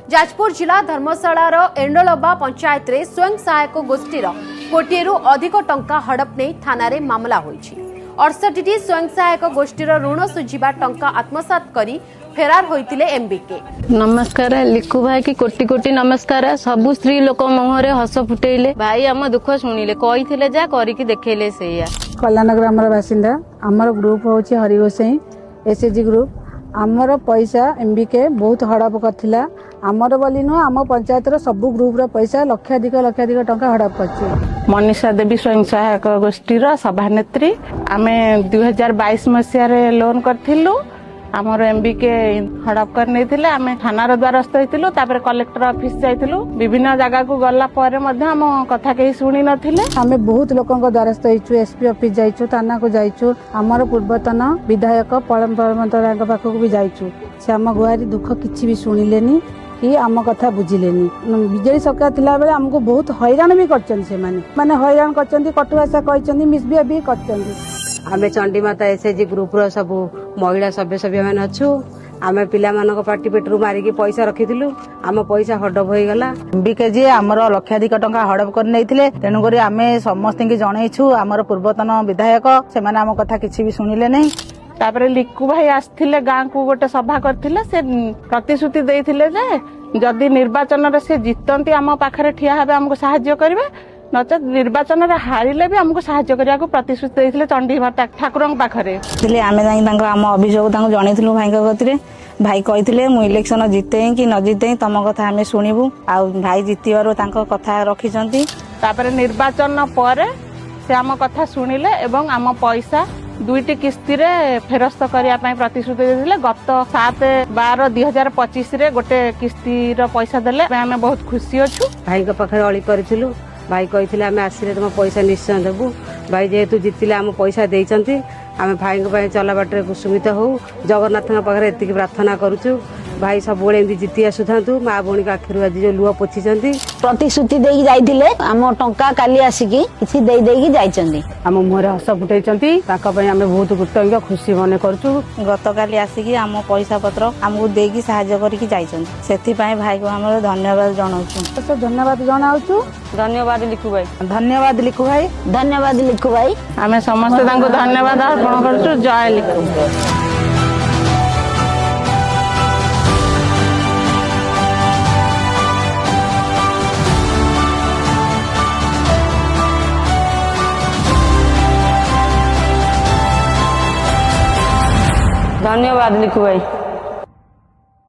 जाजपुर जिला धर्मशालार एंडलबा पंचायत रे स्वयं सहायक गोष्ठी कोटिएरु अधिक टंका हड़प नहीं थाना रे मामला होईछि। 68टी स्वयं सहायक गोष्ठीर ऋण सुझिबा टंका आत्मसात करी फेरार होइतिले एमबीके। नमस्कार लिखु भाई की कोटि कोटि नमस्कार। सबु स्त्री लोक मुहरे हस फुटेइले भाई आम दुख शुणिले कही जा करिकी देखैले सेया। कल्याण ग्रामर बासिंदा आमर ग्रुप होछि हरिगोसाई एसएचजी ग्रुप। आमर पैसा एमबीके बहुत हड़प करथिला। आमर बोली नु आम पंचायत रो सब ग्रुप रो पैसा लक्षाधिक टंका हड़प करछि। मनीषा देवी स्वयं सहायक गोष्ठी रो सभानेत्री। आमे 2022 मसिया रे लोन करथिलु। आमर एमबीके हड़प कर नैथिले। आमे थानार द्वारस्थ होइतिलु। तापर कलेक्टर ऑफिस जाइतिलु। विभिन्न जगह को गल्ला परे मध्ये हम कथा केही सुनि नथिले। आमे बहुत लोकन को द्वारस्थ होइछु। एसपी ऑफिस जाइछु, थाना को जाइछु। आमर पूर्वतन विधायक परमतरांक पाखो को भी जाइछु। से आम गुहारी दुख किछि भी सुनिलेनी कि आम कथा बुझिलेनी। बीजेडी सरकार थिला बेले हमको बहुत हैरान भी करछन। से माने हैरान करछन, कटु भाषा कहछन, मिसबिहेव भी करछन। आमे चंडी माता एसएचजी ग्रुप रो सब महिला सभ्य मैंने अच्छु। आमे पिला मानक पार्टी पेटरू मारिकी पैसा रखिथिलु। आम पैसा हडप होई गला। एमबीके हमर लक्षाधिक टंका हडप कर नैथिले। तेनु करी आमे समस्त की जणैछु। हमर पूर्वतन विधायक से माने आम कथा किछि भी सुनिले नै। तापर लिक्कू भाई आस्थिले गाँ को गोटे सभा करथिले। से प्रतिश्रुति देइथिले जे जदि निर्वाचन रे से जितंती आम पाखरे ठिया हेबे हमको सहायता करिवे, नचेत निर्वाचन रे हारिले भी हमको सहायता करिया को प्रतिश्रुति देइथिले चंडी ठाकुरन पाखरे। थिले आमे जाई तांको आम अभियोग तांको जणैथिलु भाई गतिरे। भाई कहिथिले मु इलेक्शन जिते कि न जिते तम कथा आमे सुनिबु। आ भाई जितिबारो तांको कथा रखिचंती। तापर निर्वाचन परे से आम कथा सुनिले एवं आम पैसा 2टी किस्ती रे फेरस्त करिया पई प्रतिश्रुति देथिले। गत 7/12/2025 रे गोटे किस्ती रो पैसा देले। आमे बहुत खुशी अछु। भाई के पाखरे अळी करथिलु। भाई कहिथिले आमे आसिले तुम पैसा निश्चय देबु। भाई जेहेतु जितिले आम पैसा देइचंती। आमे भाई को पई चला बाटरे कुसुमित हो जगन्नाथ पाखरे एतिकी प्रार्थना करूछु। भाई सब बोले एंदी जिति आसुथांतु। मां बोणी का आखिरु आज जो लुह पोछिचंती। प्रतिश्रुति देई जाइथिले आम टंका काली आसिकी किछि देई देई जाइचंती। आम मुहरे हस फुटैचंती। ताका पई आमे बहुत कृतज्ञ खुशी मने करछु। गतकाली आसिकी आम पैसा पत्र हमको देकी सहायता करिकी जाइचंती। सेथि पई भाई को हमर धन्यवाद जणाउछु। तो धन्यवाद जणाउछु। धन्यवाद लिखु भाई। धन्यवाद लिखु भाई। धन्यवाद लिखु भाई। आमे समस्त तांको धन्यवाद अर्पण करछु। जय लिखु। धन्यवाद लिखु भाई।